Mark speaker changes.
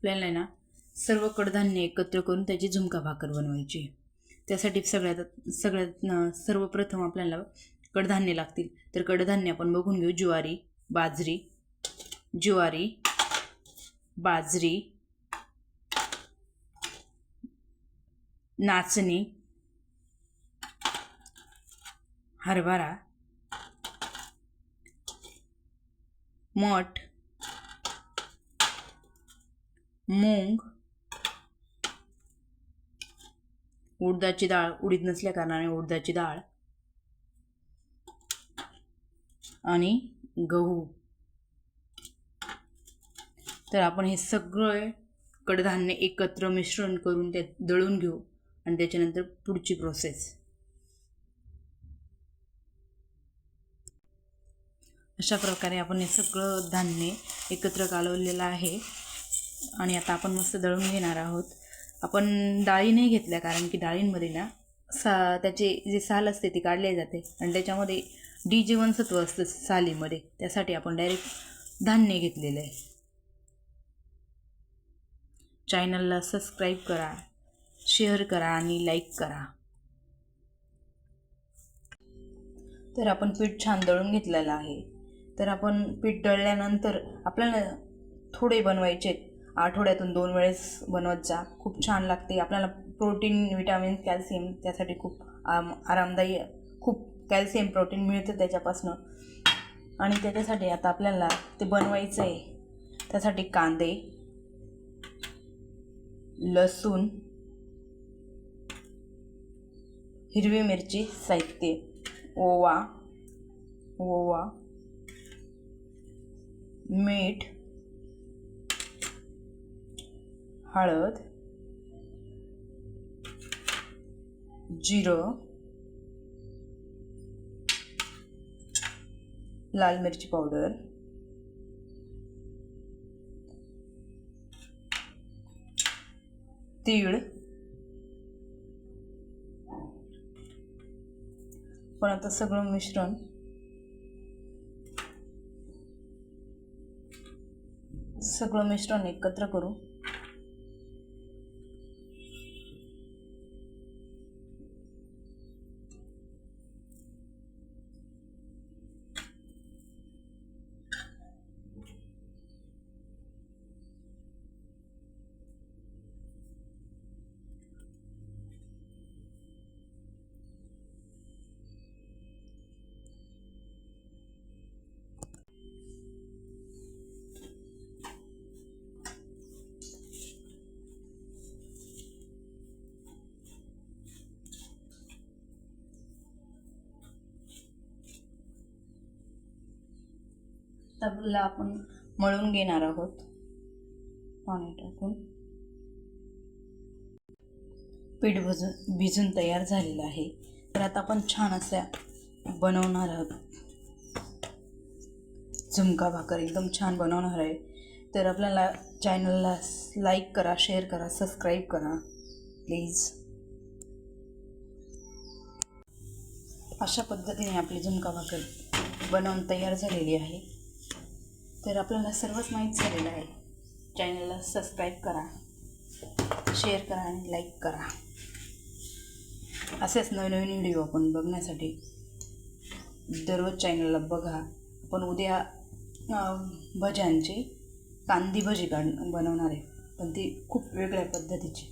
Speaker 1: आपल्याला आहे ना सर्व कडधान्य एकत्र करून त्याची झुणका भाकर बनवायची. त्यासाठी सगळ्यात सर्वप्रथम आपल्याला कडधान्य लागतील. तर कडधान्य आपण बघून घेऊ. ज्वारी, बाजरी, नाचणी, हरभरा, मठ, मूग, उडदाची डाळ, उडीद नसल्या कारणाने उडदाची डाळ आणि गहू. तर आपण हे सगळे कडधान्य एकत्र मिश्रण करून ते दळून घेऊ आणि त्याच्यानंतर पुढची प्रोसेस. अशा प्रकारे आपण हे सगळं धान्य एकत्र कालवलेलं आहे आणि आता आपण मस्त दळून घेणार आहोत. आपण डाळी नाही घेतल्या कारण की डाळींमध्ये ना त्याचे जे साल असते ती काढले जाते आणि त्याच्यामध्ये डी जीवनसत्व असतं सालीमध्ये. त्यासाठी आपण डायरेक्ट धान्य घेतलेलं आहे. चॅनलला सबस्क्राईब करा, शेअर करा आणि लाईक करा. तर आपण पीठ छान दळून घेतलेलं आहे. तर आपण पीठ दळल्यानंतर आपल्याला थोडे बनवायचे, आठवड्यातून 2 वेळेस बनवत जा. खूप छान लागते. आपल्याला प्रोटीन, विटॅमिन, कॅल्शियम त्यासाठी खूप आरामदायी, खूप कॅल्शियम प्रोटीन मिळतं त्याच्यापासून. आणि त्याच्यासाठी आता आपल्याला ते बनवायचं आहे. त्यासाठी कांदे, लसूण, हिरवी मिरची साहित्य, ओवा, मीठ, हळद, जिरं, लाल मिरची पावडर, तीळ. पण आता सगळं मिश्रण एकत्र करू. त्याला आपण मळून घेणार आहोत पाणी टाकून. पीठ भिजून तयार झालेलं आहे. तर आता आपण छान असा बनवणार आहोत झुणका भाकर. एकदम छान बनवणार आहे. तर आपल्याला चॅनलला लाईक करा, शेअर करा, सबस्क्राईब करा प्लीज. अशा पद्धतीने आपली झुणका भाकर बनवून तयार झालेली आहे. तर आपल्याला सर्वच माहीत झालेलं आहे. चॅनलला सबस्क्राईब करा, शेअर करा आणि लाईक करा. असेच नवीन व्हिडिओ आपण बघण्यासाठी दररोज चॅनलला बघा. आपण उद्या भज्यांची कांदी भजी बनवणार आहे, पण ती खूप वेगळ्या पद्धतीची.